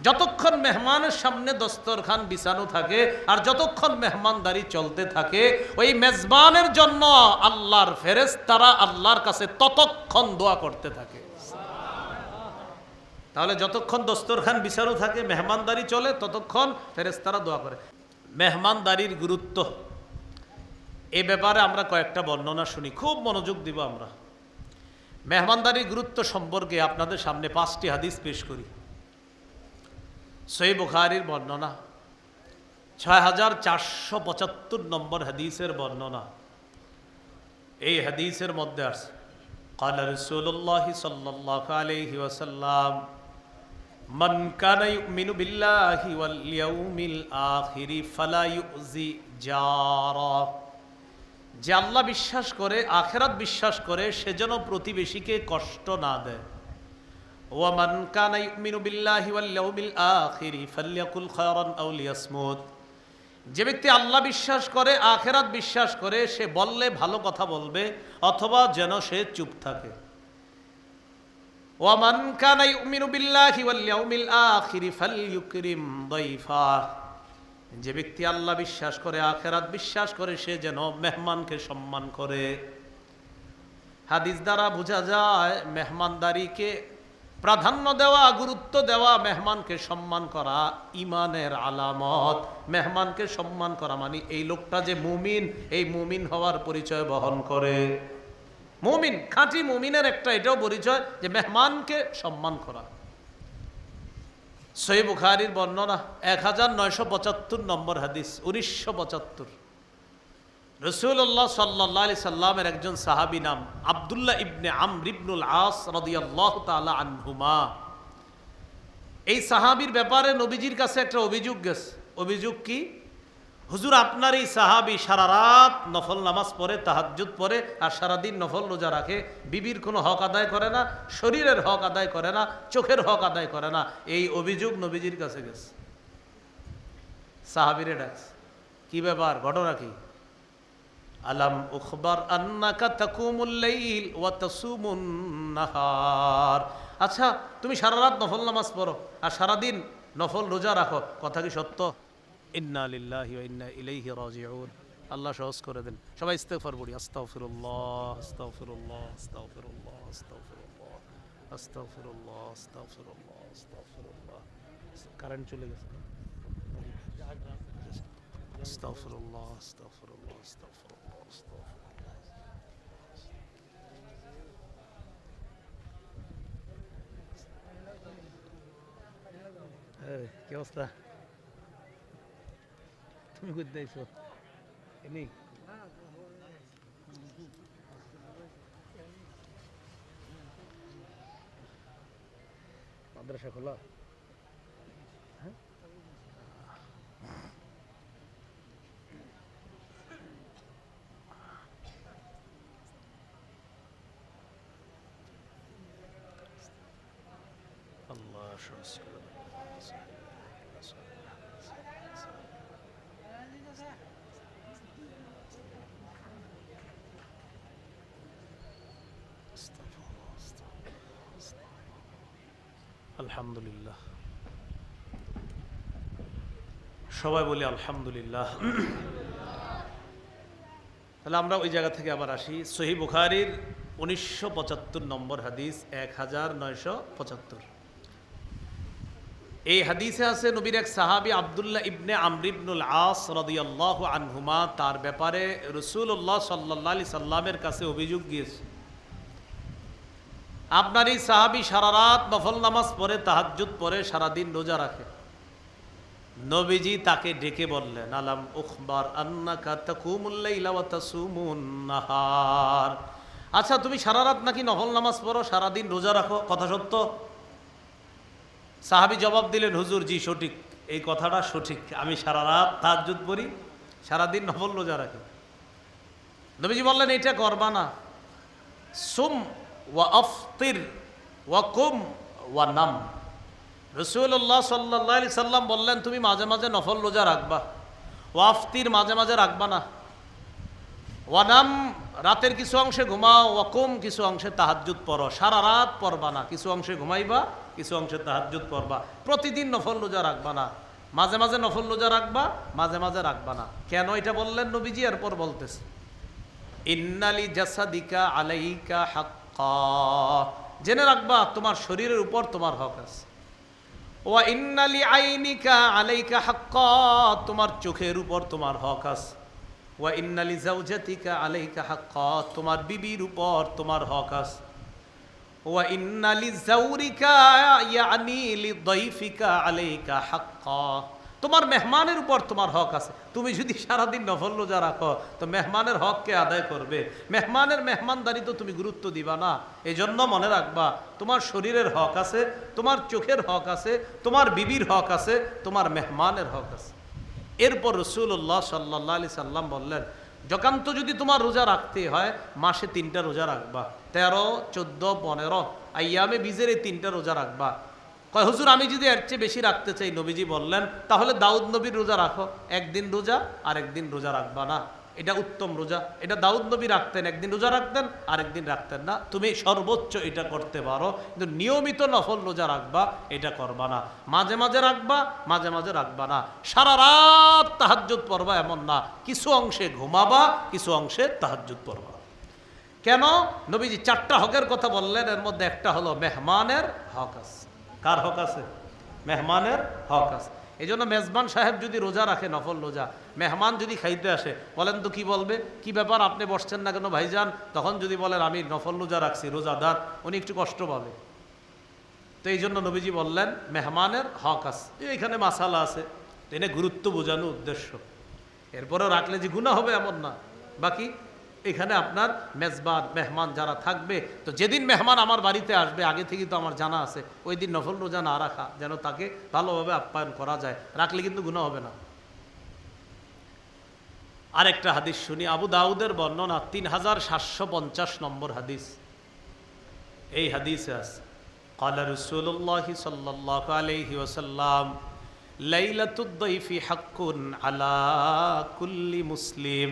যতক্ষণ মেহমানের সামনে দস্তরখান বিছানো থাকে আর যতক্ষণ মেহমানদারি চলতে থাকে, ওই মেজবানের জন্য আল্লাহর ফেরেশতারা আল্লাহর কাছে ততক্ষণ দোয়া করতে থাকে। তাহলে যতক্ষণ দস্তরখান বিছানো থাকে, মেহমানদারি চলে, ততক্ষণ ফেরেশতারা দোয়া করে। মেহমানদারির গুরুত্ব এ ব্যাপারে আমরা কয়েকটা বর্ণনা শুনি, খুব মনোযোগ দিব আমরা। মেহমানদারির গুরুত্ব সম্পর্কে আপনাদের সামনে 5টি হাদিস পেশ করি। সহিহ বুখারীর বর্ণনা, 6475 নম্বর হাদিসের বর্ণনা। এই হাদিসের মধ্যে আছে, قال رسول الله صلى الله عليه وسلم من كان يؤمن بالله واليوم الآخر فلا يؤذي جاره। যে আল্লাহ বিশ্বাস করে, আখিরাত বিশ্বাস করে, সে যেন প্রতিবেশীকে কষ্ট না দেয়। ওয়ামান কানা ইউমিনু বিল্লাহি ওয়াল ইয়াউমিল আখির ফালইয়াকুল খায়রান আও লিয়াসমুত। যে ব্যক্তি আল্লাহ বিশ্বাস করে, আখিরাত বিশ্বাস করে, সে বললে ভালো কথা বলবে অথবা যেন সে চুপ থাকে। ওয়ামান কানা ইউমিনু বিল্লাহি ওয়াল ইয়াউমিল আখির ফালইউকরিম দাইফা। যে ব্যক্তি আল্লাহ বিশ্বাস করে, আখিরাত বিশ্বাস করে, সে যেন মেহমানকে সম্মান করে। হাদিস দ্বারা বোঝা যায় মেহমানদারিকে প্রাধান্য দেওয়া, গুরুত্ব দেওয়া, মেহমানকে সম্মান করা ঈমানের আলামত। মেহমানকে সম্মান করা মানে এই লোকটা যে মুমিন, এই মুমিন হওয়ার পরিচয় বহন করে। মুমিন, খাঁটি মুমিনের একটা এটাও পরিচয় যে মেহমানকে সম্মান করা। সহিহ বুখারীর বর্ণনা, 1975 নম্বর হাদিস, 1975। রাসূলুল্লাহ সাল্লাল্লাহু আলাইহি সাল্লামের একজন সাহাবী নাম আব্দুল্লাহ ইবনে আমর ইবনুল আস রাদিয়াল্লাহু তাআলা আনহুমা। এই সাহাবীর ব্যাপারে নবীজির কাছে একটা অভিযোগ গেছে। অভিযোগ কি? হুজুর, আপনার এই সাহাবী সারা রাত নফল নামাজ পড়ে, তাহাজ্জুদ পড়ে, আর সারাদিন নফল রোজা রাখে, বিবির কোনো হক আদায় করে না, শরীরের হক আদায় করে না, চোখের হক আদায় করে না। এই অভিযোগ নবীজির কাছে গেছে। সাহাবীরে ডাকছে, কি ব্যাপার, ঘটনা কি? আলাম উখবার আন্নাকা তাকুমুল লাইল ওয়া তাসুমুন নাহার। আচ্ছা, তুমি সারা রাত নফল নামাজ পড়ো আর সারাদিন নফল রোজা রাখো, কথা কি সত্য? ইন্না লিল্লাহি ওয়া ইন্না ইলাইহি রাজিউন। আল্লাহ সহজ করে দেন। সবাই ইস্তিগফার পড়ি, আস্তাগফিরুল্লাহ আস্তাগফিরুল্লাহ আস্তাগফিরুল্লাহ আস্তাগফিরুল্লাহ আস্তাগফিরুল্লাহ আস্তাগফিরুল্লাহ আস্তাগফিরুল্লাহ। কারেন্ট চলে গেছে। আস্তাগফিরুল্লাহ আস্তাগফিরুল্লাহ আস্তাগফিরুল্লাহ আস্তাগফিরুল্লাহ। এই কি অবস্থা? তুমি কোথায় যাইছো? এনি মাদ্রাসা খোলা? হ্যাঁ, আল্লাহ সহজ করে দেন। আলহামদুলিল্লাহ, সবাই বলি আলহামদুলিল্লাহ। তাহলে আমরা ওই জায়গা থেকে আবার আসি। সহিহ বুখারীর 1975 নম্বর হাদিস, 1975। এই হাদিসে আছে নবীর এক সাহাবী আব্দুল্লাহ ইবনে আমর ইবনুল আস রাদিয়াল্লাহু আনহুমা, তার ব্যাপারে রাসূলুল্লাহ সাল্লাল্লাহু আলাইহি সাল্লামের কাছে অভিযোগ গিয়েছে, আপনার এই সাহাবী সারা রাত নফল নামাজ পড়ে, তাহাজ্জুদ পড়ে, সারাদিন রোজা রাখে। নবীজি তাকে ডেকে বললেন, আলাম উখবার আন্নাকা তাকুমুল লাইলা ওয়া তাসুমুন নাহার। আচ্ছা, তুমি সারা রাত নাকি নফল নামাজ পড়ো, সারাদিন রোজা রাখো, কথা সত্য? সাহাবী জবাব দিলেন, হুজুর, জি সঠিক, এই কথাটা সঠিক, আমি সারা রাত তাহাজ্জুদ পড়ি, সারাদিন নফল রোজা রাখি। নবীজি বললেন, এটা করবা না। সুম ওয়া আফতির ওয়া কুম ওয়া নাম। রাসূলুল্লাহ সাল্লাল্লাহু আলাইহি সাল্লাম বললেন, তুমি মাঝে মাঝে নফল রোজা রাখবা, ওয়া আফতির মাঝে মাঝে রাখবা না, ওয়া নাম রাতের কিছু অংশে ঘুমাও, ওয়া কুম কিছু অংশে তাহাজ্জুদ পড়ো, সারা রাত পড়বা না, কিছু অংশে ঘুমাইবা, কিছু অংশে তাহাজ্জুদ পড়বা। প্রতিদিন নফল রোজা রাখবা না, মাঝে মাঝে নফল রোজা রাখবা, মাঝে মাঝে রাখবা না। কেন এটা বললেন নবীজি? এরপর বলতেছে ইন্নালি জাসাদিকা আলাইকা হাক্কা, জেনে রাখবা তোমার শরীরের উপর তোমার হক আছে। ওয়া ইন্নালি আইনিকা আলাইকা হাক্কা, তোমার চোখের উপর তোমার হক আছে। ওয়া ইন্নালি জাওজাতিকা আলাইকা হাক্কা, তোমার বিবির উপর তোমার হক আছে। ওয়া ইন্নালি জাওরিকা ইয়ানি লিদাইফিকা আলাইকা হাক্কা, তোমার মেহমানের উপর তোমার হক আছে। তুমি যদি সারাদিন নফল রোজা রাখো তো মেহমানের হককে আদায় করবে, মেহমানের মেহমানদারি তো তুমি গুরুত্ব দিবা না। এই জন্য মনে রাখবা তোমার শরীরের হক আছে, তোমার চোখের হক আছে, তোমার বিবির হক আছে, তোমার মেহমানের হক আছে। এরপর রাসূলুল্লাহ সাল্লাল্লাহু আলাইহি সাল্লাম বললেন, যকান্ত যদি তোমার রোজা রাখতে হয় মাসে 3টা রোজা রাখবা, 13, 14, 15 আইয়ামে বীজের এই 3টা রোজা রাখবা। কয় হুজুর আমি যদি এর চেয়ে বেশি রাখতে চাই, নবীজি বললেন তাহলে দাউদ নবীর রোজা রাখো, একদিন রোজা আর একদিন রোজা রাখবা না, এটা উত্তম রোজা। এটা দাউদ নবী রাখতেন, একদিন রোজা রাখতেন আর একদিন রাখতেন না। তুমি সর্বোচ্চ এটা করতে পারো, কিন্তু নিয়মিত নফল রোজা রাখবা এটা করবা না। মাঝে মাঝে রাখবা, মাঝে মাঝে রাখবা না। সারা রাত তাহাজ্জুদ পড়বা এমন না, কিছু অংশে ঘুমাবা, কিছু অংশে তাহাজ্জুদ পড়বা। কেন? নবীজি 4টা হকের কথা বললেন, এর মধ্যে একটা হলো মেহমানের হক আছে। কার হক আছে? মেহমানের হক আছে। এই জন্য মেজবান সাহেব যদি রোজা রাখে, নফল রোজা, মেহমান যদি খাইতে আসে, বলেন তো কি বলবে? কি ব্যাপার আপনি বসছেন না কেন ভাইজান? তখন যদি বলেন আমি নফল রোজা রাখছি, রোজাদার, উনি একটু কষ্ট পাবে। তো এই জন্য নবীজি বললেন মেহমানের হক আছে। এখানে মাসালা আছে, এনে গুরুত্ব বোঝানো উদ্দেশ্য। এরপরেও রাখলে যে গুনাহ হবে এমন না। বাকি এখানে আপনার মেজবান মেহমান যারা থাকবে, তো যেদিন মেহমান আমার বাড়িতে আসবে আগে থেকে তো আমার জানা আছে, ওই দিন নফল রোজা না রাখা, যেন তাকে ভালোভাবে আপ্যায়ন করা যায়, রাখলে কিন্তু গুনাহ হবে না। আরেকটা হাদিস শুনি, আবু দাউদের বর্ণনা 3750 নম্বর হাদিস। এই হাদিসে আছে ক্বালা রাসূলুল্লাহি সাল্লাল্লাহু আলাইহি ওয়াসাল্লাম লাইলাতুদ দাইফি হাক্কুন আলা কুল্লি মুসলিম,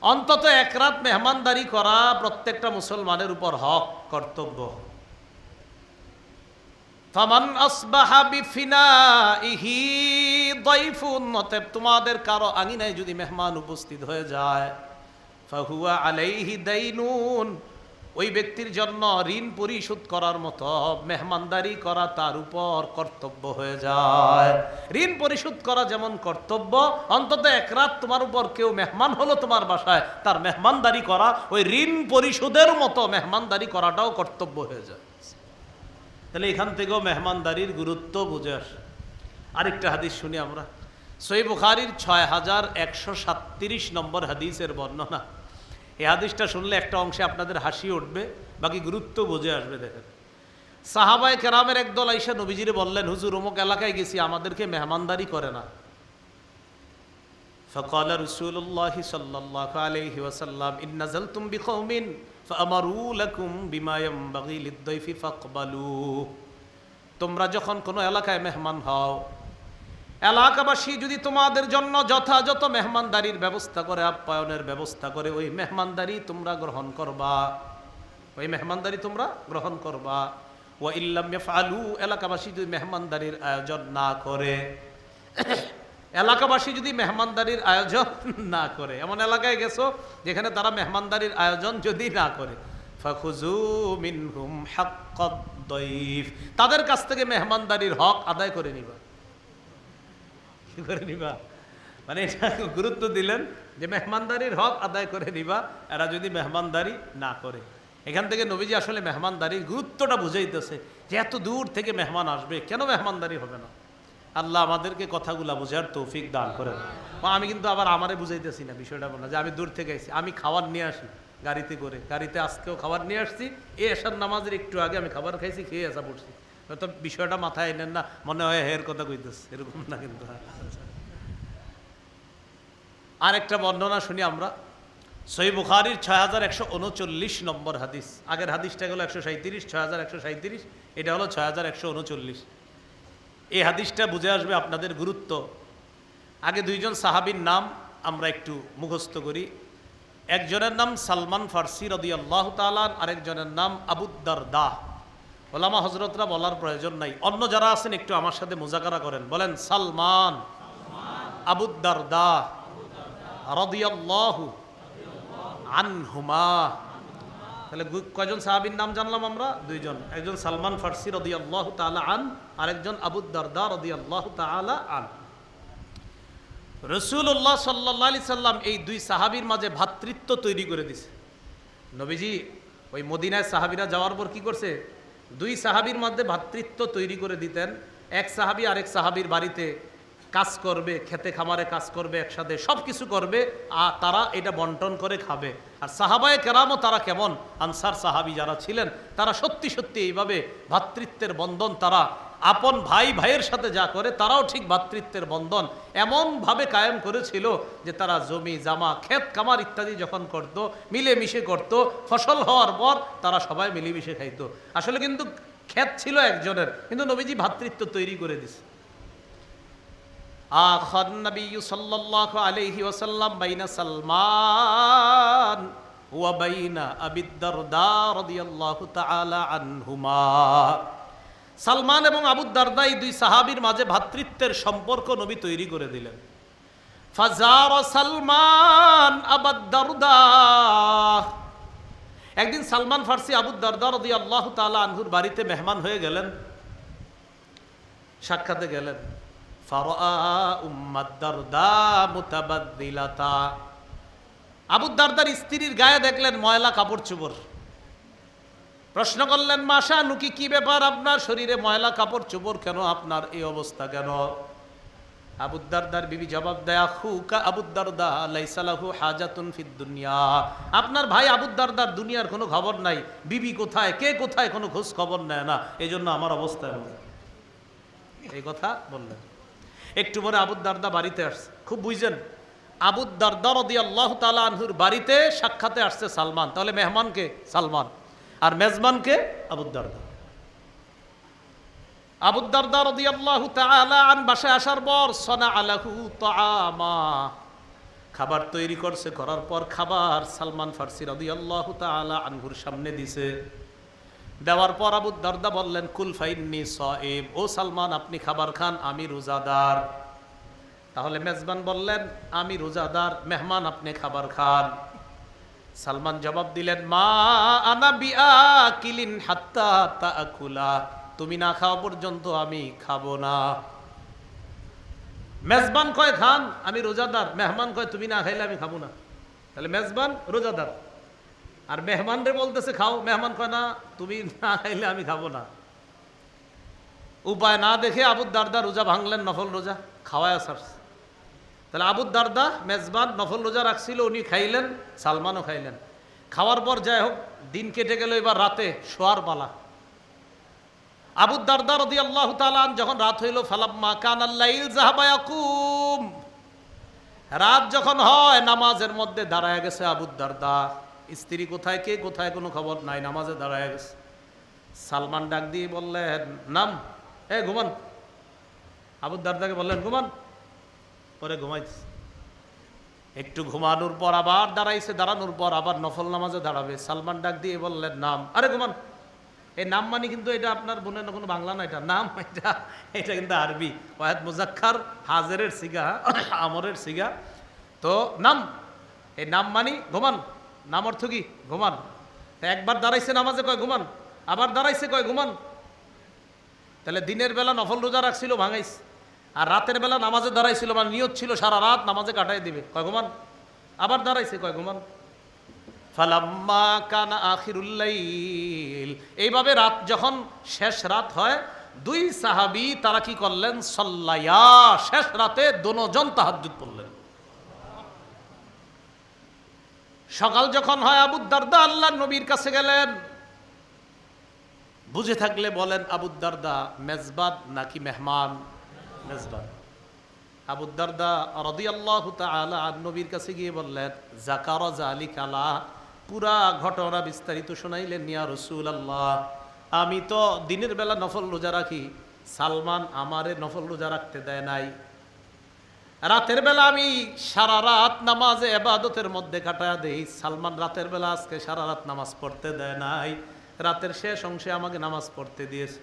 অন্তত এক রাত মেহমানদারি করা প্রত্যেকটা মুসলমানের উপর হক, কর্তব্য। ফামান আসবাহা বিফিনাইহি দাইফুন, অতএব তোমাদের কারো আঙিনায় যদি মেহমান উপস্থিত হয়ে যায়, ফাহুয়া আলাইহি দাইনুন, ওই ব্যক্তির জন্য ঋণ পরিশোধ করার মতো মেহমানদারি করা তার উপর কর্তব্য হয়ে যায়। ঋণ পরিশোধ করা যেমন কর্তব্য, অন্তত এক রাত তোমার উপর কেউ মেহমান হলো তোমার বাসায়, তার মেহমানদারি করা ওই ঋণ পরিশোধের মতো মেহমানদারি করাটাও কর্তব্য হয়ে যায়। তাহলে এখান থেকেও মেহমানদারির গুরুত্ব বুঝে আসে। আরেকটা হাদিস শুনি আমরা, সহিহ বুখারীর 6137 নম্বর হাদিসের বর্ণনা। এই হাদিসটা শুনলে একটা অংশে আপনাদের হাসি উঠবে, বাকি গুরুত্ব বুঝে আসবে। দেখেন, সাহাবায়ে কেরামের একদল আইসা নবীজিরে বললেন, হুজুর অমুক এলাকায় গেছি, আমাদেরকে মেহমানদারি করে না। فقال رسول الله صلى الله عليه وسلم إن نزلتم بقوم فأمروا لكم بما ينبغي للضيف فاقبلوا, তোমরা যখন কোনো এলাকায় মেহমান হও, এলাকাবাসী যদি তোমাদের জন্য যথাযথ মেহমানদারির ব্যবস্থা করে, আপ্যায়নের ব্যবস্থা করে, ওই মেহমানদারি তোমরা গ্রহণ করবা, ওই মেহমানদারি তোমরা গ্রহণ করবা। ওয়া ইল্লাম ইয়াফআলু, এলাকাবাসী যদি মেহমানদারির আয়োজন না করে, এলাকাবাসী যদি মেহমানদারির আয়োজন না করে, এমন এলাকায় গেছো যেখানে তারা মেহমানদারির আয়োজন যদি না করে, ফাখুযু মিনহুম হাক্কাদ দাইফ, তাদের কাছ থেকে মেহমানদারির হক আদায় করে নিবা। কি করে নিবা? মানে এটা গুরুত্ব দিলেন যে মেহমানদারির হক আদায় করে নিবা, এরা যদি মেহমানদারি না করে। এখান থেকে নবীজি আসলে মেহমানদারির গুরুত্বটা বুঝাইতেছে যে এত দূর থেকে মেহমান আসবে, কেন মেহমানদারি হবে না? আল্লাহ আমাদেরকে কথাগুলা বোঝার তৌফিক দান করেন। আমি কিন্তু আবার আমারে বুঝাইতেছি না বিষয়টা, বলা যে আমি দূর থেকে আসি, আমি খাবার নিয়ে আসি গাড়িতে করে, গাড়িতে আজকেও খাবার নিয়ে আসছি, এই এশার নামাজের একটু আগে আমি খাবার খাইছি, খেয়ে আসা পড়ছি। হয়তো বিষয়টা মাথায় এনেন না, মনে হয় হের কথা কইতেছে, এরকম না কিন্তু। আরেকটা বর্ণনা শুনি আমরা, সহিহ বুখারীর 6139 নম্বর হাদিস। আগের হাদিসটা হলো 137, 6137, এটা হলো 6139। এই হাদিসটা বুঝে আসবে আপনাদের গুরুত্ব। আগে দুইজন সাহাবীর নাম আমরা একটু মুখস্থ করি। একজনের নাম সালমান ফারসি রাদিয়াল্লাহু তাআলা, আরেকজনের নাম আবু দারদা ওলামা হজরতরা বলার প্রয়োজন নাই, অন্য যারা আছেন একটু আমার সাথে মুজাকারা করেন, বলেন সালমান আবু দারদা রাদিয়াল্লাহু আনহুমা। তাহলে কয়জন সাহাবীর নাম জানলাম আমরা? দুইজন, একজন সালমান ফারসি রাদিয়াল্লাহু তাআলা আন, আরেকজন আবু দারদা রাদিয়াল্লাহু তাআলা আন। রাসূলুল্লাহ সাল্লাল্লাহু আলাইহি সাল্লাম এই দুই সাহাবীর মাঝে ভ্রাতৃত্ব তৈরি করে দিয়েছে। নবীজি ওই মদিনায় সাহাবীরা যাওয়ার পর কি করছে, দুই সাহাবীর মধ্যে ভ্রাতৃত্ব তৈরি করে দিতেন। এক সাহাবী আরেক সাহাবীর বাড়িতে কাজ করবে, খেতে খামারে কাজ করবে, একসাথে সব কিছু করবে, আর তারা এটা বন্টন করে খাবে। আর সাহাবায়ে কেরামও তারা কেমন, আনসার সাহাবী যারা ছিলেন তারা সত্যি সত্যি এইভাবে ভ্রাতৃত্বের বন্ধন, তারা আপন ভাই ভাইয়ের সাথে যা করে তারাও ঠিক ভ্রাতৃত্বের বন্ধন এমনভাবে কায়েম করেছিল যে তারা জমি জামা ক্ষেত খামার ইত্যাদি যখন করত মিলেমিশে করত, ফসল হওয়ার পর তারা সবাই মিলেমিশে খাইত। আসলে কিন্তু ক্ষেত ছিল একজনের, কিন্তু নবীজি ভ্রাতৃত্ব তৈরি করে দিছে। আখান নবী সাল্লাল্লাহু আলাইহি ওয়াসাল্লাম বাইনা সালমান ওয়া বাইনা আবি দারদা রাদিয়াল্লাহু তাআলা আনহুমা। সালমান এবং আবু দারদা এই দুই সাহাবীর মাঝে ভ্রাতৃত্বের সম্পর্ক নবী তৈরি করে দিলেন। ফাজার সালমান আবু দারদা, একদিন সালমান ফারসি আবু দারদা রাদিয়াল্লাহু তাআলা আনহুর বাড়িতে মেহমান হয়ে গেলেন, সাক্ষাতে গেলেন। ফারাআ উম্মাদ দারদা মুতাবাদ্দিলাতা, আবু দারদার স্ত্রীর গায়ে দেখলেন ময়লা কাপড় চোপড়। প্রশ্ন করলেন, মাশা নুকি, কি ব্যাপার, আপনার শরীরে ময়লা কাপড় চোপড় কেন, আপনার এই অবস্থা কেন? আবু দারদার বিবি জবাব দেয়, আখুকা আবু দারদা লাইসা লাহু হাজাতুন ফিদ দুনিয়া, আপনার ভাই আবু দারদার দুনিয়ার কোনো খবর নাই, বিবি কোথায় কে কোথায় কোনো খোঁজ খবর নেয় না, এই জন্য আমার অবস্থা এমন। এই কথা বললেন। একটু পরে আবু দারদা বাড়িতে আসছে। খুব বুঝছেন, আবু দারদা রাদিয়াল্লাহু তাআলা আনহুর বাড়িতে সাক্ষাতে আসছে সালমান, তাহলে মেহমানকে সালমান আর মেজবানকে আবু দারদা। আবু দারদা রাদিয়াল্লাহু তাআলা আন বাসায় আসার পর সনা আলাহু তাআমা, খাবার তৈরি করছে, করার পর খাবার সালমান ফারসি রাদিয়াল্লাহু তাআলা আনহুর সামনে দিছে। দেওয়ার পর আবু দারদা বললেন, কুল ফাইন্নি সাইম, ও সালমান আপনি খাবার খান, আমি রোজাদার। তাহলে মেজবান বললেন, আমি রোজাদার, মেহমান আপনি খাবার খান। সালমান জবাব দিলেন, মা আনা বিআকিলিন হাত্তা তাআকুলা, তুমি না খাওয়া পর্যন্ত আমি খাবো না। মেজবান কয় খান, আমি রোজাদার, মেহমান কয় তুমি না খাইলে আমি খাবো না। তাহলে মেজবান রোজাদার আর মেহমান রে বলতেছে খাও, মেহমান কয় না, তুমি না খাইলে আমি খাবো না। উপায় না দেখে আবু দারদা রোজা ভাঙলেন, নফল রোজা খাওয়ায় সারছে। তাহলে আবু দারদা মেজবান নফল রোজা রাখছিল, উনি খাইলেন, সালমানও খাইলেন। খাওয়ার পর যাই হোক দিন কেটে গেল, এবার রাতে শোয়ার পালা। আবু দারদা রাদিয়াল্লাহু তাআলা যখন রাত হইল, ফালাম্মা কানাল লাইল যাহাবা ইয়াকুম, রাত যখন হয় নামাজের মধ্যে দাঁড়ায় গেছে আবু দারদা। স্ত্রী কোথায় কে কোথায় কোনো খবর নাই, নামাজে দাঁড়ায় গেছে। সালমান ডাক দিয়ে বললেন, নাম, এ ঘুমান। আবু দারদাকে বললেন ঘুমান, পরে ঘুমাইছে। একটু ঘুমানোর পর আবার দাঁড়াইছে, দাঁড়ানোর পর আবার নফল নামাজে দাঁড়াবে। সালমান ডাক দিয়ে বললেন, নাম। আরে ঘুমান, এই নাম মানে কিন্তু এটা আপনার বোনের কোনো বাংলা না, এটা নাম, এটা কিন্তু আরবি। ওয়াহেদ মুজাক্কার, হাজেরের সিগা, আমরের সিগা। তো নাম, এই নাম মানি ঘুমান, নাম অর্থ কি ঘুমান। একবার দাঁড়াইছে নামাজে কয় ঘুমান, আবার দাঁড়াইছে কয় ঘুমান। তাহলে দিনের বেলা নফল রোজা রাখছিল, ভাঙাইছে, আর রাতের বেলা নামাজে দাঁড়াইছিল, মানে নিয়ত ছিল সারা রাত নামাজে কাটাই দিবে, কয় ঘুমান। আবার দাঁড়াইছে কয় ঘুমান। ফালাম্মা কানা আখিরুল লাইল, এইভাবে রাত যখন শেষ রাত হয়, দুই সাহাবী তারা কি করলেন, সাল্লায়া, শেষ রাতে দোনোজন তাহাজ্জুদ পড়লেন। সকাল যখন হয় আবু দারদা আল্লাহর নবীর কাছে গেলেন। বুঝে থাকলে বলেন আবু দারদা মেজবান নাকি মেহমান? মেজবান। আবু দারদা রাদিয়াল্লাহু তাআলা আন নবীর কাছে গিয়ে বললেন, যাকারা যালিকালা, পুরা ঘটনা বিস্তারিত শোনাইলেন। ইয়া রাসূলুল্লাহ, আমি তো দিনের বেলা নফল রোজা রাখি, সালমান আমারে নফল রোজা রাখতে দেয় নাই। রাতের বেলা আমি সারা রাত নামাজে ইবাদতের মধ্যে কাটায়া দেই, সালমান রাতের বেলা আজকে সারা রাত নামাজ পড়তে দেয় নাই। রাতের শেষ অংশে আমাকে নামাজ পড়তে দিয়েছে।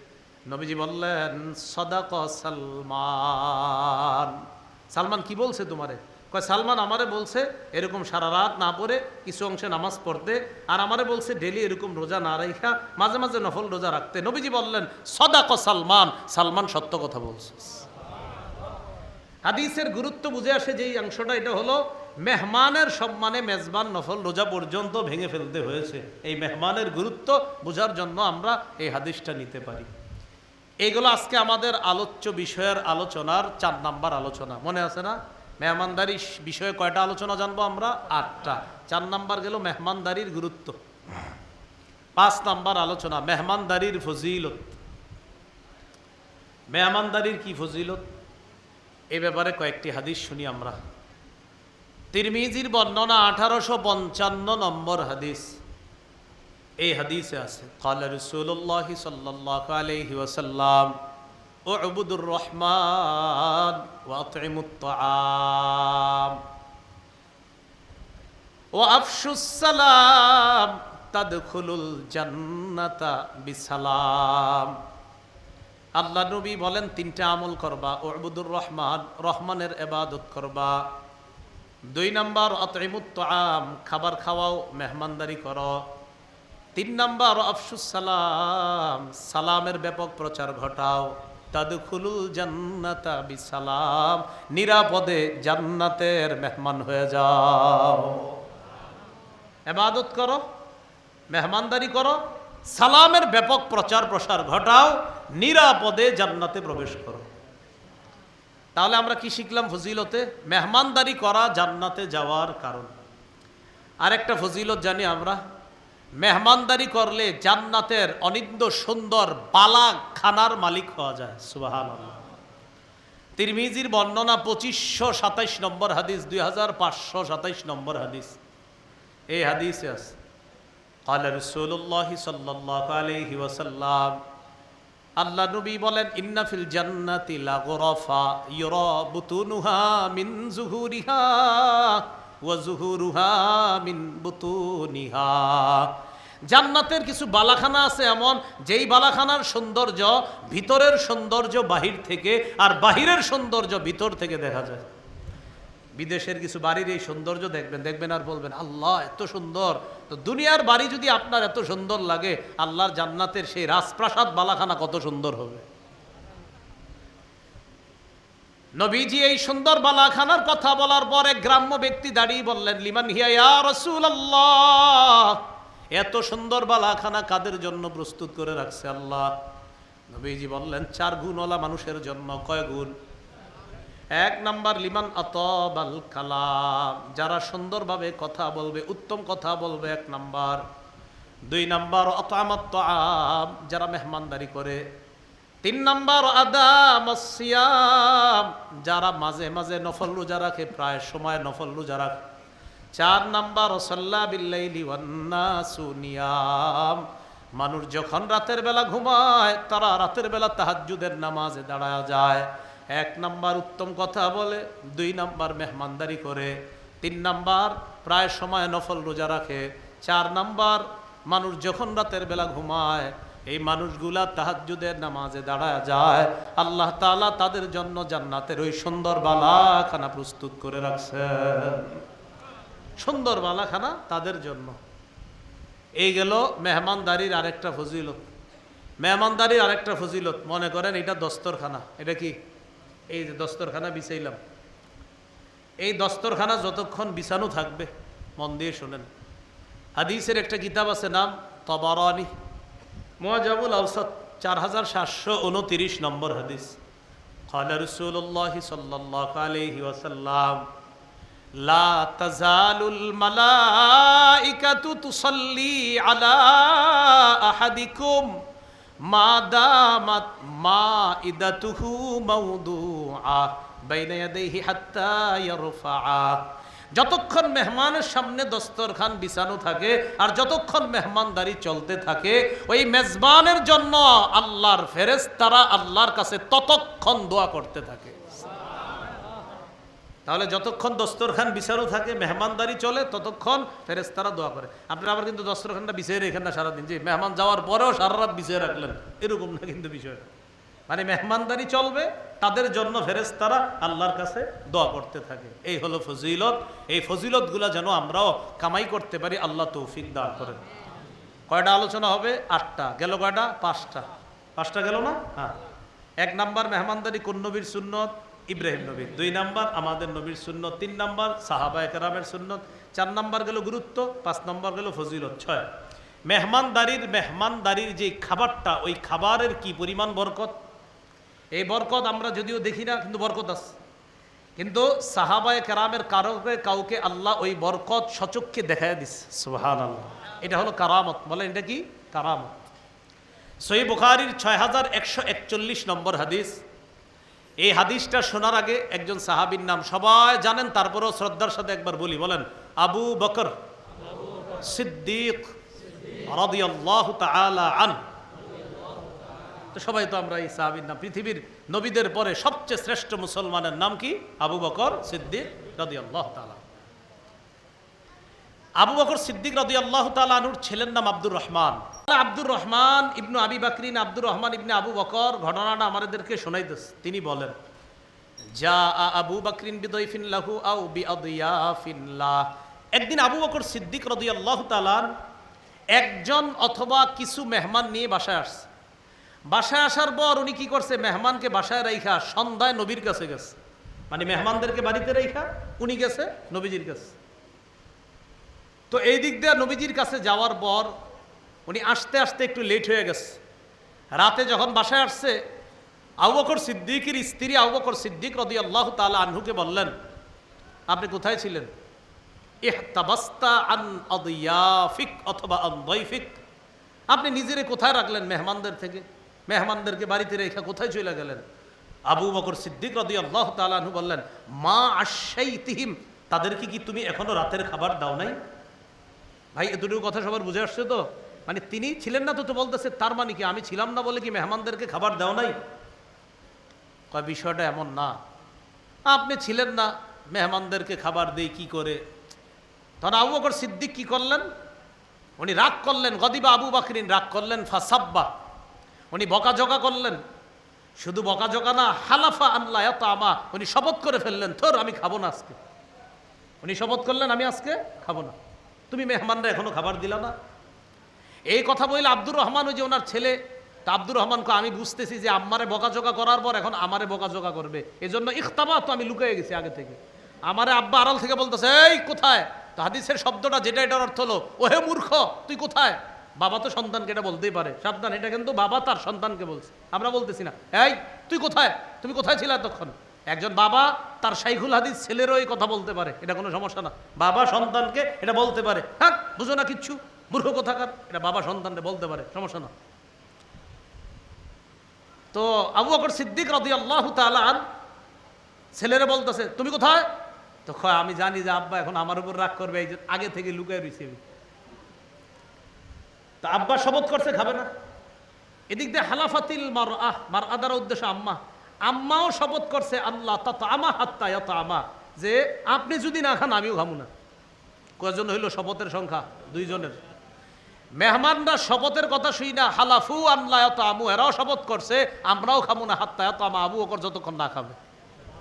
নবীজি বললেন, সাদাকা সালমান। সালমান কি বলছে তোমারে? কয়, সালমান আমারে বলছে এরকম সারা রাত না পড়ে কিছু অংশে নামাজ পড়তে, আর আমারে বলছে ডেলি এরকম রোজা না রাখা, মাঝে মাঝে নফল রোজা রাখতে। নবীজি বললেন, সাদাকা সালমান, সালমান সত্য কথা বলছে। হাদিসের গুরুত্ব বুঝে আসে যেই অংশটা, এটা হলো মেহমানের সম্মানে মেজবান নফল রোজা পর্যন্ত ভেঙে ফেলতে হয়েছে। এই মেহমানের গুরুত্ব বোঝার জন্য আমরা এই হাদিসটা নিতে পারি। এইগুলো আজকে আমাদের আলোচ্য বিষয়ের আলোচনার 4 নাম্বার আলোচনা। মনে আছে না? মেহমানদারি বিষয়ে কয়টা আলোচনা জানবো আমরা? 8টা। 4 নাম্বার গেল মেহমানদারির গুরুত্ব। 5 নাম্বার আলোচনা মেহমানদারির ফজিলত। মেহমানদারির কি ফজিলত, এ ব্যাপারে কয়েকটি হাদিস শুনি আমরা। তিরমিজির বর্ণনা 1855 নম্বর হাদিস। এই হাদিসে আছে, ক্বালা রাসূলুল্লাহ সাল্লাল্লাহু আলাইহি ওয়াসাল্লাম, উ'বুদুর রহমান ওয়া আত'ইমুত তাআম ওয়া আফশুস সালাম তাদখুলুল জান্নাতা বিসালাম। আল্লাহ নবী বলেন 3টা আমল করবা। উ'বুদুর রহমান, রহমানের ইবাদত করবা। 2 নাম্বার আত'ইমুত তাআম, খাবার খাওয়াও, মেহমানদারি করো। 3 নাম্বার আফশুস সালাম, সালামের ব্যাপক প্রচার ঘটাও। তাদখুলুল জান্নাতা বিসালাম, নিরাপদে জান্নাতের মেহমান হয়ে যাও। ইবাদত করো, মেহমানদারি করো, সালামের ব্যাপক প্রচার প্রসার ঘটাও, নিরাপদে জান্নাতে প্রবেশ করো। তাহলে আমরা কি শিখলাম ফজিলতে? মেহমানদারি করা জান্নাতে যাওয়ার কারণ। আরেকটা ফজিলত জানি আমরা, মেহমানদারি করলে জান্নাতের অনিন্দ্য সুন্দর বালা খানার মালিক হওয়া যায়। সুবহানাল্লাহ। তিরমিজির বর্ণনা 2527 নম্বর হাদিস, 2527 নম্বর হাদিস। এই হাদিসে আছে, ক্বালা রাসূলুল্লাহ সাল্লাল্লাহু আলাইহি ওয়াসাল্লাম, আল্লাহ নবী বলেন, ইন্না ফিল জান্নাতি লাগুরাফা ইউরা বুতুনুহা মিন যুহুরিহা ওয়া যুহুরুহা মিন বুতুনিহা। জান্নাতের কিছু বালাখানা আছে এমন, যেই বালাখানার সৌন্দর্য ভিতরের সৌন্দর্য বাহির থেকে, আর বাহিরের সৌন্দর্য ভিতর থেকে দেখা যায়। বিদেশের কিছু বাড়ির এই সৌন্দর্য দেখবেন আর বলবেন, আল্লাহ এত সুন্দর। তো দুনিয়ার বাড়ি যদি আপনার এত সুন্দর লাগে, আল্লাহর জান্নাতের সেই রাজপ্রাসাদ বালাখানা কত সুন্দর হবে। নবীজি এই সুন্দর বালাখানার কথা বলার পরে গ্রাম্য ব্যক্তি দাঁড়িয়ে বললেন, লিমান হিয়া ইয়া রাসূলুল্লাহ, এত সুন্দর বালাখানা কাদের জন্য প্রস্তুত করে রাখছে আল্লাহ? নবীজি বললেন, 4 গুণওয়ালা মানুষের জন্য। কয় গুণ? 1 নাম্বার লিমান আতাবাল কালাম, যারা সুন্দরভাবে কথা বলবে, উত্তম কথা বলবে 1 নাম্বার। 2 নাম্বার আতামাত তাআম, যারা মেহমানদারি করে। 3 নাম্বার আদামাস সিয়াম, যারা মাঝে মাঝে নফল রোজা রাখে, প্রায় সময় নফল রোজা রাখে। 4 নাম্বার সাল্লা বিল্লাইলি ওয়ান নাসু নিয়াম, মানুষ যখন রাতের বেলা ঘুমায়, তারা রাতের বেলা তাহাজ্জুদের নামাজে দাঁড়ায় যায়। 1 নাম্বার উত্তম কথা বলে, 2 নাম্বার মেহমানদারি করে, 3 নাম্বার প্রায় সময় নফল রোজা রাখে, 4 নাম্বার মানুষ যখন রাতের বেলা ঘুমায়, এই মানুষগুলা তাহাজ্জুদের নামাজে দাঁড়ায় যায়। আল্লাহ তাআলা তাদের জন্য জান্নাতের ওই সুন্দর বালাখানা প্রস্তুত করে রাখছেন। সুন্দর বালাখানা তাদের জন্য। এই গেল মেহমানদারির আরেকটা ফজিলত। মেহমানদারির আরেকটা ফজিলত, মনে করেন এটা দস্তরখানা। এটা কি? এই যে দস্তরখানা বিছাইলাম, এই দস্তরখানা যতক্ষণ বিছানো থাকবে, মন দিয়ে শোনেন, হাদিসের একটা কিতাব আছে, নাম তাবারানী মুআজামুল আওসাত, 4729 নম্বর হাদিস। ক্বালা রাসূলুল্লাহ সাল্লাল্লাহু আলাইহি ওয়াসাল্লাম, লা তাজালুল মালাইকাতু তুসাল্লি আলা আহাদিকুম মা দামাত মাইদাতুহু মাওদুআ বাইনা ইয়াদাইহি হাত্তা ইয়ারফাআ। যতক্ষণ মেহমানের সামনে দস্তরখান বিছানো থাকে আর যতক্ষণ মেহমানদারি চলতে থাকে, ওই মেজবানের জন্য আল্লাহর ফেরেশতারা আল্লাহর কাছে ততক্ষণ দোয়া করতে থাকে। তাহলে যতক্ষণ দস্তরখান বিছানো থাকে, মেহমানদারি চলে, ততক্ষণ ফেরেশতারা দোয়া করে। আপনারা আবার কিন্তু দস্তরখানটা বিছিয়ে রেখেন না সারাদিন, যে মেহমান যাওয়ার পরেও সারা রাত বিছিয়ে রাখলেন, এরকম না কিন্তু বিষয়টা। মানে মেহমানদারি চলবে, তাদের জন্য ফেরেশতারা আল্লাহর কাছে দোয়া করতে থাকে। এই হলো ফজিলত। এই ফজিলতগুলা যেন আমরাও কামাই করতে পারি, আল্লাহ তৌফিক দান করেন। কয়টা আলোচনা হবে? 8টা। গেল কয়টা? 5টা গেল না? হ্যাঁ। 1 নাম্বার মেহমানদারি কোন নবীর সুন্নত? ইব্রাহিম নবীর। 2 নাম্বার আমাদের নবীর সুন্নত। 3 নাম্বার সাহাবায়ে কেরামের সুন্নত। 4 নাম্বার গেল গুরুত্ব। 5 নাম্বার গেল ফজিলত। 6 মেহমানদারির যে খাবারটা, ওই খাবারের কি পরিমাণ বরকত। এই বরকত আমরা যদিও দেখি না, কিন্তু বরকত আছে। কিন্তু সাহাবায়ে কেরামের কাউকে আল্লাহ ওই বরকত সচক্ষে দেখায় দিচ্ছে। সুবহানাল্লাহ। এটা হলো কারামত। বলেন এটা কি? কারামত। সহিহ বুখারীর 6141 নম্বর হাদিস। এই হাদিসটা শোনার আগে একজন সাহাবীর নাম সবাই জানেন, তারপরেও শ্রদ্ধার সাথে একবার বলি। বলেন আবু বকর সিদ্দিক রাদিয়াল্লাহু তাআলা আন। তো সবাই তো আমরা এই সাহাবীর নাম, পৃথিবীর নবীদের পরে সবচেয়ে শ্রেষ্ঠ মুসলমানের নাম কি? আবু বকর সিদ্দিক রাদিয়াল্লাহু তাআলা। আবু বকর সিদ্দিক রাদিয়াল্লাহু তাআলা আনহুর ছেলের নাম আব্দুর রহমান। আব্দুর রহমান ইবনু আবি বাকরিন আব্দুর রহমান ইবনে আবু বকর ঘটনাটা আমাদেরকে শোনাইতেছে। তিনি বলেন, যা আবু বকরিন বিদাইফিন লাহু আও বিআদিয়াফিন লা। একদিন আবু বকর সিদ্দিক রাদিয়াল্লাহু তাআলা একজন অথবা কিছু মেহমান নিয়ে বাসায় আসছে। বাসায় আসার পর উনি কি করছে? মেহমানকে বাসায় রাইখা সন্ধ্যায় নবীর কাছে গেছে। মানে মেহমানদেরকে বাড়িতে রাইখা উনি গেছে নবীজির কাছে। তো এই দিক দিয়ে নবীজির কাছে যাওয়ার পর উনি আসতে আসতে একটু লেট হয়ে গেছে। রাতে যখন বাসায় আসছে, আবু বকর সিদ্দিকের স্ত্রী আবু বকর সিদ্দিক রাদিয়াল্লাহু তাআলা আনহুকে বললেন, আপনি কোথায় ছিলেন? ইহতাবাস্তা আন আদিয়াফিক অথবা আন দাইফিক। আপনি নিজেরে কোথায় রাখলেন মেহমানদের থেকে? মেহমানদেরকে বাড়িতে রেখে কোথায় চলে গেলেন? আবু বকর সিদ্দিক রাদিয়াল্লাহু তাআলা আনহু বললেন, মা আশাইতিহিম। তাদেরকে কি তুমি এখনো রাতের খাবার দাও নাই? ভাই এতটুকু কথা সবার বুঝে আসছে তো? মানে তিনি ছিলেন না তো বলতেছে, তার মানে কি আমি ছিলাম না বলে কি মেহমানদেরকে খাবার দাও নাই? কয় বিষয়টা এমন না, আপনি ছিলেন না, মেহমানদেরকে খাবার দেই কি করে? তখন আবু বকর সিদ্দিক কি করলেন? উনি রাগ করলেন। গদিবা আবু বকরিন, রাগ করলেন। ফাসাব্বা, উনি বকাঝকা করলেন। শুধু বকাঝকা না, হালাফা আল্লা ইয়াতামা, উনি শপথ করে ফেললেন, থর আমি খাবো না আজকে। উনি শপথ করলেন, আমি আজকে খাবো না। তুমি মেহমানরা এখনো খাবার দিলা না। এই কথা বললে আব্দুর রহমান, ওই যে ওনার ছেলে, তা আব্দুর রহমানকে আমি বুঝতেছি যে আম্মারে বকাঝকা করার পর এখন আমারে বকাঝকা করবে, এজন্য ইখতাবা, তো আমি লুকিয়ে গেছি আগে থেকে। আমারে আব্বা আড়াল থেকে বলতেছে, এই কোথায়? তো হাদিসের শব্দটা যেটা, এটার অর্থ হলো, ওহে মূর্খ তুই কোথায়? বাবা তো সন্তানকে এটা বলতেই পারে, সাবধান, এটা কিন্তু বাবা তার সন্তানকে বলছে, আমরা বলতেছি না। এই তুই কোথায়? তুমি কোথায় ছিলে এতক্ষণ? একজন বাবা তার শাইখুল হাদিস ছেলেরও এই কথা বলতে পারে, এটা কোনো সমস্যা না। বাবা সন্তানকে এটা বলতে পারে, হ্যাঁ বুঝো না কিচ্ছু, মূর্খ কোথাকার, এটা বাবা সন্তানকে বলতে পারে, সমস্যা না। তো আবু বকর সিদ্দিক রাদিয়াল্লাহু তাআলা আন ছেলেরে বলতেছে, তুমি কোথায়? তো আমি জানি যে আব্বা এখন আমার উপর রাগ করবে, এই যে আগে থেকে লুকায় রয়েছে। তা আব্বা শপথ করছে খাবে না। এদিক দিয়ে হালাফাতিল মারআহ, মারআ দ্বারা উদ্দেশ্য আম্মা, আম্মাও শপথ করছে আল্লাহ তাতআমা হাত্তা ইয়াতআমা, যে আপনি যদি না খান আমিও খাবো না। কয়জন হইল শপথের সংখ্যা? 2 জনের। মেহমানরা শপথের কথা শুই না, হালাফু আল্লাহ ইয়াতআমু, এরাও শপথ করছে আমরাও খাবো না হাত্তা ইয়াতআমা, আবু বকর যতক্ষণ না খাবে।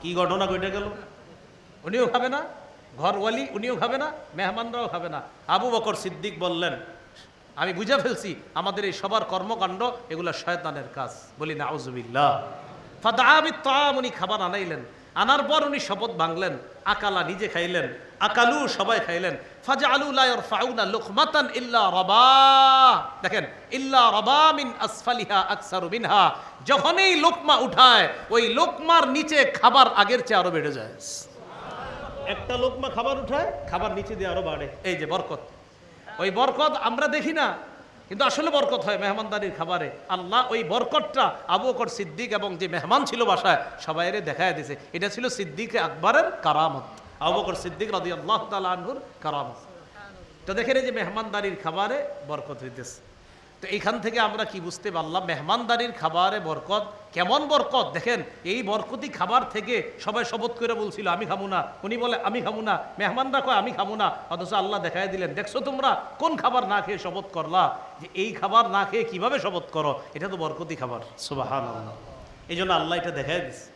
কি ঘটনা ঘটে গেল? উনিও খাবে না, ঘরওয়ালি উনিও খাবে না, মেহমানরাও খাবে না। আবু বকর সিদ্দিক বললেন, আমি বুঝে ফেলছি আমাদের এই সবার কর্মকাণ্ড এগুলা শয়তানের কাজ। বলি নাউজুবিল্লাহ। ফাদআ বিত-তাআম, উনি খাবার আনাইলেন। আনার পর উনি শপথ ভাঙলেন। আকালা, নিজে খাইলেন। আকালু, সবাই খাইলেন। ফাজআলু লা ইয়ারফাউনা লুকমাতান ইল্লা রাবা, দেখেন, ইল্লা রাবা মিন আসফালিহা আকসারু মিনহা, যখনই লোকমা উঠায় ওই লোকমার নিচে খাবার আগের চেয়ে আরো বেড়ে যায়। একটা লোকমা খাবার উঠায়, খাবার নিচে দিয়ে আরো বাড়ে। এই যে বরকত, ওই বরকত আমরা দেখি না, কিন্তু আসলে বরকত হয় মেহমানদারির খাবারে। আল্লাহ ওই বরকতটা আবু বকর সিদ্দিক এবং যে মেহমান ছিল বাসায় সবাইরে দেখায় দিয়েছে। এটা ছিল সিদ্দিক আকবরের কারামত, আবু বকর সিদ্দিক রাদিয়াল্লাহু তাআলা আনহুর কারামত। তো দেখেন এই যে মেহমানদারির খাবারে বরকত হইতেছে। তো এইখান থেকে আমরা কি বুঝতে পারলাম, মেহমানদারির খাবারে বরকত। কেমন বরকত দেখেন, এই বরকতি খাবার থেকে সবাই শপথ করে বলছিল আমি খাবো না, উনি বলে আমি খাবো না, মেহমানরা কয় আমি খাবো না, অথচ আল্লাহ দেখাই দিলেন দেখছো তোমরা কোন খাবার না খেয়ে শপথ করলা, যে এই খাবার না খেয়ে কিভাবে শপথ করো, এটা তো বরকতি খাবার। সুবহানাল্লাহ। এই জন্য আল্লাহ এটা দেখাই দিচ্ছে।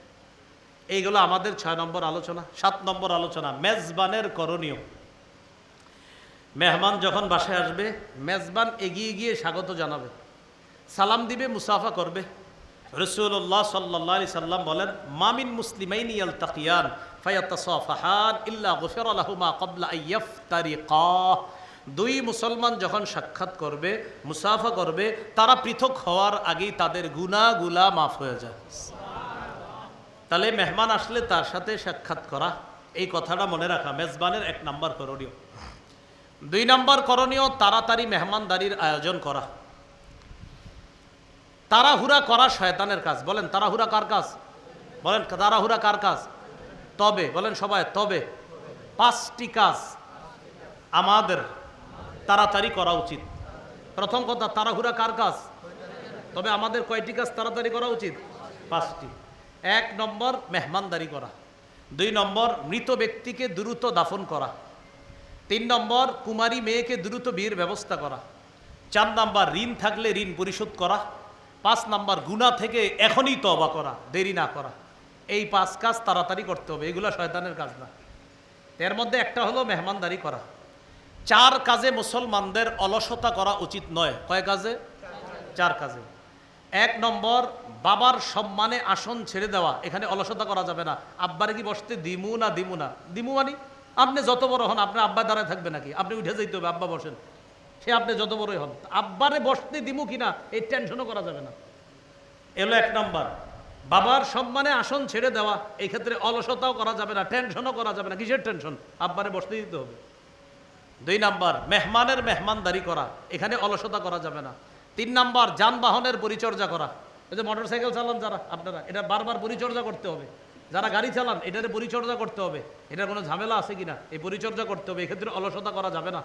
এইগুলো আমাদের 6 নম্বর আলোচনা। 7 নম্বর আলোচনা, মেজবানের করণীয়। মেহমান যখন বাসায় আসবে, মেজবান এগিয়ে গিয়ে স্বাগত জানাবে, সালাম দিবে, মুসাফা করবে। রাসূলুল্লাহ সাল্লাল্লাহু আলাইহি সাল্লাম বলেন, মামিন মুসলিমাইনি ইয়ালতাকিয়ান ফায়াতাসাফাহান ইল্লা গুফিরা লাহুমা ক্বাবলা আন ইফতারিকা। দুই মুসলমান যখন সাক্ষাৎ করবে, মুসাফা করবে, তারা পৃথক হওয়ার আগেই তাদের গুনাহগুলা মাফ হয়ে যায়। তাহলে মেহমান আসলে তার সাথে সাক্ষাৎ করা, এই কথাটা মনে রাখা মেজবানের 1 নম্বর করণীয়। 2 নম্বর করণীয়, তাড়াতাড়ি মেহমানদারির আয়োজন করা। তাড়াহুড়া করা শয়তানের কাজ। বলেন তাড়াহুড়া কার কাজ? বলেন তাড়াহুড়া কার কাজ? তবে বলেন সবাই, তবে 5টি কাজ আমাদের তাড়াতাড়ি করা উচিত। প্রথম কথা, তাড়াহুড়া কার কাজ? তবে আমাদের কয়টি কাজ তাড়াতাড়ি করা উচিত? 5টি। 1 নম্বর মেহমানদারি করা। 2 নম্বর মৃত ব্যক্তিকে দ্রুত দাফন করা। 3 নম্বর কুমারী মেয়েকে দ্রুত বিয়ের ব্যবস্থা করা। 4 নম্বর ঋণ থাকলে ঋণ পরিশোধ করা। 5 নম্বর গুনাহ থেকে এখনই তওবা করা, দেরি না করা। এই 5 কাজ তাড়াতাড়ি করতে হবে, এগুলো শয়তানের কাজ না। এর মধ্যে একটা হলো মেহমানদারি করা। 4 কাজে মুসলমানদের অলসতা করা উচিত নয়। কয় কাজে? 4 কাজে। 1 নম্বর, বাবার সম্মানে আসন ছেড়ে দেওয়া, এখানে অলসতা করা যাবে না। আব্বারে কি বসতে দিমু না দিমু না, দিমু মানে আপনি যত বড় হন আপনার আব্বা দাঁড়ায় থাকবে নাকি? আপনি উঠে যাইতে হবে, আব্বা বসেন, সে আপনি যত বড়ই হন, আব্বারে বসতে দিমু কিনা এই টেনশনও করা যাবে না। এলো 1 নম্বর, বাবার সম্মানে আসন ছেড়ে দেওয়া, এই ক্ষেত্রে অলসতাও করা যাবে না, টেনশনও করা যাবে না। কিসের টেনশন? আব্বারে বসতে দিতে হবে। 2 নম্বর, মেহমানের মেহমানদারি করা, এখানে অলসতা করা যাবে না। 3 নম্বর, যানবাহনের পরিচর্যা করা। এই যে মোটরসাইকেল চালান যারা আপনারা, এটা বারবার পরিচর্যা করতে হবে। যারা গাড়ি চালান এটারে পরিচর্যা করতে হবে, এটার কোনো ঝামেলা আছে কিনা এই পরিচর্যা করতে হবে, এক্ষেত্রে অলসতা করা যাবে না।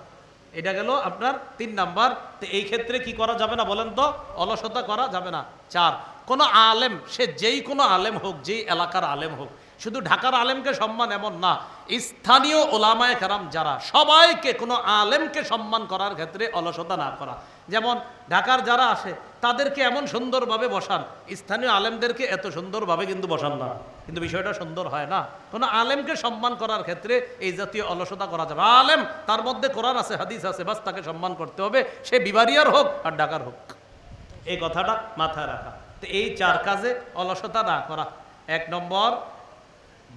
এটা গেল আপনার 3 নাম্বার। তো এই ক্ষেত্রে কি করা যাবে না বলেন তো? অলসতা করা যাবে না। 4, কোনো আলেম, সে যেই কোনো আলেম হোক, যেই এলাকার আলেম হোক, শুধু ঢাকার আলেমকে সম্মান এমন না, স্থানীয় ওলামায়ে কেরাম যারা, সবাইকে, কোনো আলেমকে সম্মান করার ক্ষেত্রে অলসতা না করা। যেমন ঢাকার যারা আসে তাদেরকে এমন সুন্দরভাবে বসান, স্থানীয় আলেমদেরকে এত সুন্দরভাবে কিন্তু বসান না, কিন্তু বিষয়টা সুন্দর হয় না। কোনো আলেমকে সম্মান করার ক্ষেত্রে এই জাতীয় অলসতা করা যাবে। আলেম, তার মধ্যে কোরআন আছে, হাদিস আছে, বাস তাকে সম্মান করতে হবে, সে বিবারিয়ার হোক আর ঢাকার হোক। এই কথাটা মাথায় রাখা। তো এই 4 কাজে অলসতা না করা। 1 নম্বর,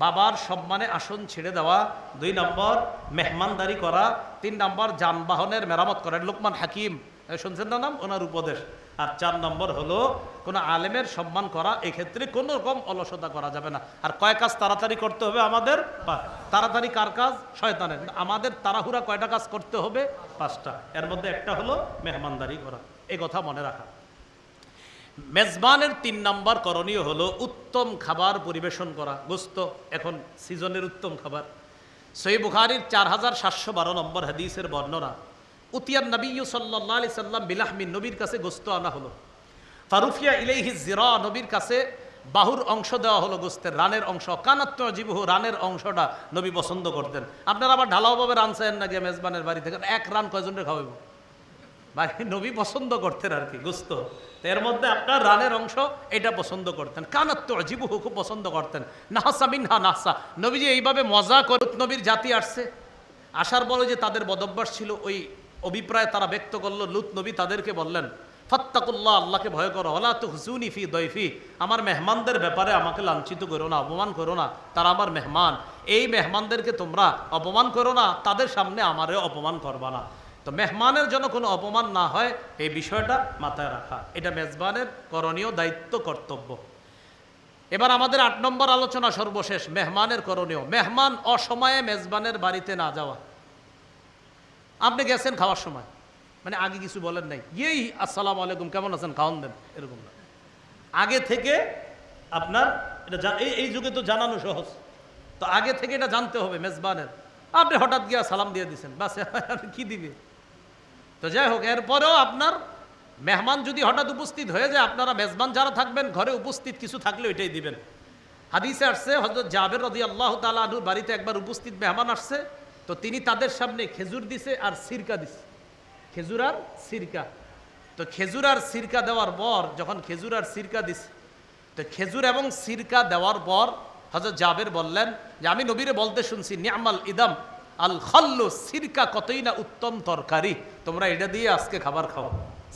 বাবার সম্মানে আসন ছেড়ে দেওয়া। 2 নম্বর, মেহমানদারি করা। 3 নম্বর, যানবাহনের মেরামত করা। লোকমান হাকিম শুনছেন না নাম, ওনার উপদেশ। আর 4 নম্বর হলো কোনো আলেমের সম্মান করা, এক্ষেত্রে কোনো রকম অলসতা করা যাবে না। আর কয় কাজ তাড়াতাড়ি করতে হবে আমাদের? তাড়াতাড়ি কার কাজ? শয়তানের। আমাদের তাড়াহুড়া কয়টা কাজ করতে হবে? 5টা। এর মধ্যে একটা হলো মেহমানদারি করা, এই কথা মনে রাখা। মেজবানের 3 নম্বর করণীয় হলো উত্তম খাবার পরিবেশন করা। গোস্ত এখন সিজনের উত্তম খাবার। সহিহ বুখারীর 4712 নম্বর হাদিসের বর্ণনা, উতিয়ান নবী সাল্লাল্লাহু আলাইহি সাল্লাম বিলাহমিন, নবীর কাছে গোস্ত আনা হলো। ফারুফিয়া ইলাইহি জিরা, নবীর কাছে বাহুর অংশ দেওয়া হলো, গোস্তের রানের অংশ। কানাত তুজিবহু, রানের অংশটা নবী পছন্দ করতেন। আপনারা আবার ঢালাওভাবে রান চাইেন না, গিয়ে মেজবানের বাড়ি থেকে 1 রান কয়জনের খাওয়াইব? বাকি নবী পছন্দ করতেন আর কি গোস্ত, এর মধ্যে আপনার রানের অংশ এটা পছন্দ করতেন। কানাত তুজিবহু, খুব পছন্দ করতেন। নাহসা মিনহা নাহসা, নবীজি এইভাবে মজা করে, নবীর জাতি আসছে, আসার পরে যে তাদের বদভ্যাস ছিল, ওই অভিপ্রায় তারা ব্যক্ত করলো। লূত নবী তাদেরকে বললেন, ফাত্তাকুল্লাহ, আল্লাহকে ভয় করো, ওয়ালা তুখজুনি ফি দয়ফি, আমার মেহমানদের ব্যাপারে আমাকে লাঞ্ছিত করো না, অপমান করো না, তারা আমার মেহমান। এই মেহমানদেরকে তোমরা অপমান করো না, তাদের সামনে আমারে অপমান করবা না। তো মেহমানের জন্য কোনো অপমান না হয়, এই বিষয়টা মাথায় রাখা, এটা মেজবানের করণীয় দায়িত্ব, কর্তব্য। এবার আমাদের 8 নম্বর আলোচনা, সর্বশেষ, মেহমানের করণীয়। মেহমান অসময়ে মেজবানের বাড়িতে না যাওয়া। আপনি গেছেন খাওয়ার সময়, মানে আগে কিছু বলেন নাই, এই আসসালামু আলাইকুম, কেমন আছেন, খাওয়ান দেন, এরকম না। আগে থেকে আপনার এটা এই যুগে তো জানানো সহজ, তো আগে থেকে এটা জানতে হবে মেজবানের। আপনি হঠাৎ গিয়া সালাম দিয়ে দিচ্ছেন, বাস কি দিবে? তো যাই হোক, এরপরেও আপনার মেহমান যদি হঠাৎ উপস্থিত হয়ে যায়, আপনারা মেজবান যারা থাকবেন ঘরে উপস্থিত কিছু থাকলে ওইটাই দিবেন। হাদিসে আসছে হযরত জাবের রাদিয়াল্লাহু তাআলা আনহুর বাড়িতে একবার উপস্থিত মেহমান আসছে, তো তিনি তাদের সামনে খেজুর দিছে আর সিরকা দিছে, খেজুর আর সিরকা। তো খেজুর আর সিরকা দেওয়ার পর যখন খেজুর আর সিরকা দিছে, তো খেজুর এবং সিরকা দেওয়ার পর হযরত জাবের বললেন যে আমি নবীরে বলতে শুনছি নি'মাল ইদাম আল খাল্লু, সিরকা কতই না উত্তম তরকারি, তোমরা এটা দিয়ে আজকে খাবার খাও।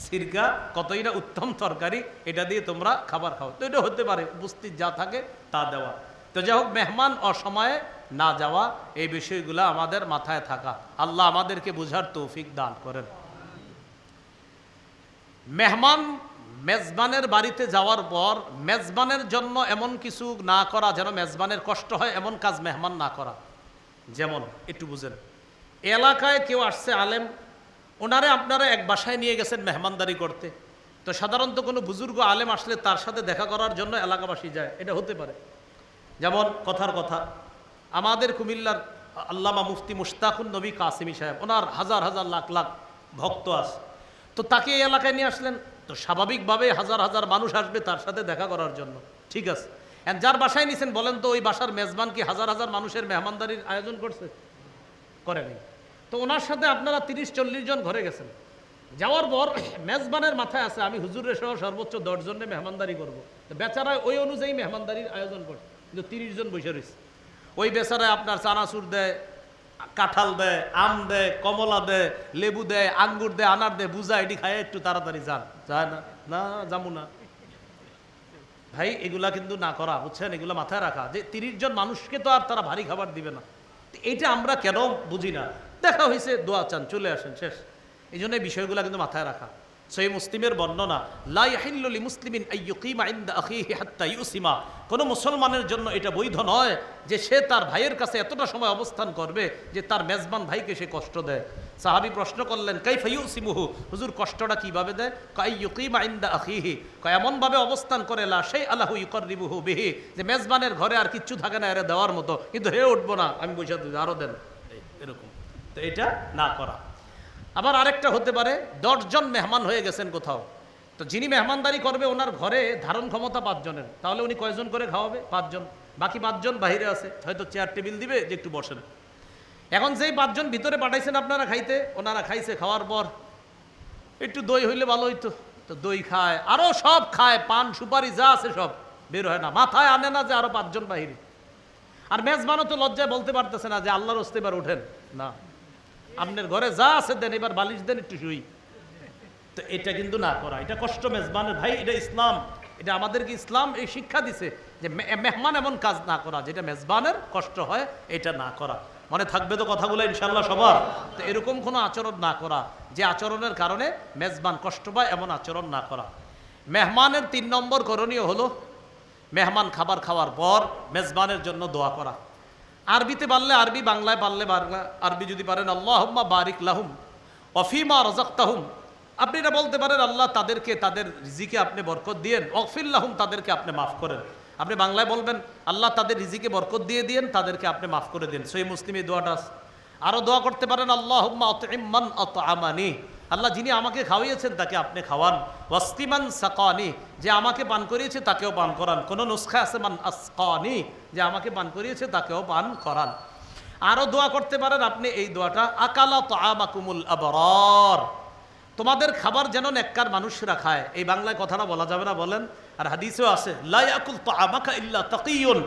সিরকা কতই না উত্তম তরকারি, এটা দিয়ে তোমরা খাবার খাও। তো এটা হতে পারে উপস্থিত যা থাকে তা দেওয়া। তো যাই হোক, মেহমান অসময়ে না যাওয়া, এই বিষয়গুলো আমাদের মাথায় থাকা। আল্লাহ আমাদেরকে বুঝার তৌফিক দান করেন। মেহমান মেজবানের বাড়িতে যাওয়ার পর মেজবানের জন্য এমন কিছু না করা যেন মেজবানের কষ্ট হয়, এমন কাজ মেহমান না করা। যেমন একটু বুঝেন, এলাকায় কেউ আসছে আলেম, ওনারে আপনারা এক বাসায় নিয়ে গেছেন মেহমানদারি করতে, তো সাধারণত কোনো বুজুর্গ আলেম আসলে তার সাথে দেখা করার জন্য এলাকাবাসী যায়, এটা হতে পারে। যেমন কথার কথা, আমাদের কুমিল্লার আল্লামা মুফতি মুশতাকুন নবী কাসিমি সাহেব, ওনার হাজার হাজার লাখ লাখ ভক্ত আছে, তো তাকে এই এলাকায় নিয়ে আসলেন, তো স্বাভাবিকভাবে হাজার হাজার মানুষ আসবে তার সাথে দেখা করার জন্য, ঠিক আছে। যার বাসায় নিছেন বলেন তো, ওই বাসার মেজবান কি হাজার হাজার মানুষের মেহমানদারির আয়োজন করছে? করেনি। তো ওনার সাথে আপনারা 30-40 জন ঘরে গেছেন, যাওয়ার পর মেজবানের মাথায় আছে আমি হুজুরের সহ সর্বোচ্চ 10 জনের মেহমানদারি করবো, তো বেচারায় ওই অনুযায়ী মেহমানদারির আয়োজন করছে, কিন্তু 30 জন বসে রয়েছে। ওই বেচারায় আপনার চানাচুর দেয়, কাঁঠাল দেয়, আম দেয়, কমলা দেয়, লেবু দেয়, আঙ্গুর দেয়, আনার দেয়, বুঝা এটি খায় একটু তাড়াতাড়ি যান, যায় না, না যাবো না ভাই। এগুলা কিন্তু না করা, বুঝছেন, এগুলো মাথায় রাখা যে 30 জন মানুষকে তো আর তারা ভারী খাবার দিবে না। এইটা আমরা কেন বুঝি না, দেখা হয়েছে দোয়া চান চলে আসেন শেষ। এই জন্য এই বিষয়গুলো কিন্তু মাথায় রাখা। সহিহ মুসলিমের বর্ণনা, লা ইয়াহিল্লু লিমুসলিমিন আইয়ুকিমা ইনদা আখিহি হাত্তা ইউসিমা, কোনো মুসলমানের জন্য এটা বৈধ নয় যে সে তার ভাইয়ের কাছে এতটা সময় অবস্থান করবে যে তার মেজবান ভাইকে সে কষ্ট দেয়। সাহাবী প্রশ্ন করলেন কাইফা ইউসিমুহু, হুজুর কষ্টটা কিভাবে দেয়? কাইয়ুকিমা ইনদা আখিহি, এমনভাবে অবস্থান করে লা শাইআ লাহু ইউকাররিবুহু বিহি, যে মেজবানের ঘরে আর কিচ্ছু থাকে না এর দেওয়ার মতো, কিন্তু হে উঠবো না, আমি বসে দিই, আরো দেন, এরকম। তো এটা না করা। আবার আরেকটা হতে পারে 10 জন মেহমান হয়ে গেছেন কোথাও, তো যিনি মেহমানদারি করবে ওনার ঘরে ধারণ ক্ষমতা 5 জনের, তাহলে উনি কয়জন করে খাওয়াবে? 5 জন। বাকি 5 জন বাইরে আছে, হয়তো চেয়ার টেবিল দিবে যে একটু বসেন। এখন যেই 5 জন ভিতরে পাঠাইছেন আপনারা খাইতে, ওনারা খাইছে, খাওয়ার পর একটু দই হইলে ভালো হইতো, তো দই খায়, আরো সব খায়, পান সুপারি যা আছে সব বের হয় না, মাথায় আনে না যে আরো 5 জন বাইরে। আর মেজবানও তো লজ্জায় বলতে পারতেছে না যে আল্লাহর হস্তে এবার ওঠেন না, আপনার ঘরে যা আছে দেন, এবার বালিশ দেন, একটু শুই। তো এটা কিন্তু না করা, এটা কষ্ট মেজবানের। ভাই এটা ইসলাম, এটা আমাদেরকে ইসলাম এই শিক্ষা দিছে যে মেহমান এমন কাজ না করা যেটা মেজবানের কষ্ট হয়, এটা না করা। মনে থাকবে তো কথাগুলো ইনশাল্লাহ সবার? তো এরকম কোনো আচরণ না করা যে আচরণের কারণে মেজবান কষ্ট পায়, এমন আচরণ না করা। মেহমানের 3 নম্বর করণীয় হলো মেহমান খাবার খাওয়ার পর মেজবানের জন্য দোয়া করা। আরবিতে পারলে আরবি, বাংলায় পারলে বাংলা। আরবি যদি পারেন আল্লাহুম্মা বারিক লাহুম ওয়া ফিমা রাযাকতাহুম, আপনি এটা বলতে পারেন আল্লাহ তাদেরকে তাদের রিজিকে আপনি বরকত দিয়েন, ওয়াগফির লাহুম, তাদেরকে আপনি মাফ করেন। আপনি বাংলায় বলবেন আল্লাহ তাদের রিজিকে বরকত দিয়ে দিয়েন, তাদেরকে আপনি মাফ করে দিন। সহিহ মুসলিম এই দোয়াটা আছে। আরও দোয়া করতে পারেন আল্লাহুম্মা আত'ইম মান আত'আমানি, আল্লাহ যিনি আমাকে খাওয়িয়েছেন তাকে আপনি খাওয়ান। ওয়াসকিমান সাকানি, যে আমাকে পান করিয়েছে তাকেও পান করান। কোনো নুসখা আছে মান আসকানি, যে আমাকে পান করিয়েছে তাকেও পান করান। আরও দোয়া করতে পারেন আপনি এই দোয়াটা, আকালা তাআমাকুমুল আবরার, তোমাদের খাবার যেন নেককার মানুষরা খায়। এই বাংলায় কথাটা বলা যাবে না বলেন? আর হাদিসেও আছে লা ইয়াকুল তাআমাকা ইল্লা তাকিয়ুন,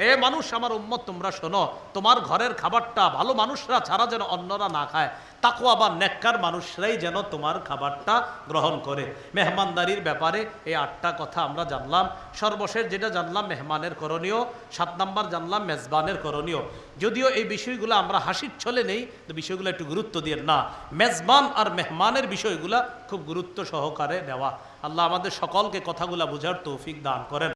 এ মানুষ আমার উম্মত তোমরা শোনো, তোমার ঘরের খাবারটা ভালো মানুষরা ছাড়া যেন অন্যরা না খায়, তাকওয়া বা নেককার মানুষরাই যেন তোমার খাবারটা গ্রহণ করে। মেহমানদারির ব্যাপারে এই 8টা কথা আমরা জানলাম। সর্বশেষ যেটা জানলাম মেহমানের করণীয়, 7 নাম্বার জানলাম মেজবানের করণীয়। যদিও এই বিষয়গুলো আমরা হাসির ছলে নেই, তো বিষয়গুলো একটু গুরুত্ব দিয়ে না, মেজবান আর মেহমানের বিষয়গুলো খুব গুরুত্ব সহকারে নেওয়া। আল্লাহ আমাদের সকলকে কথাগুলা বোঝার তৌফিক দান করেন।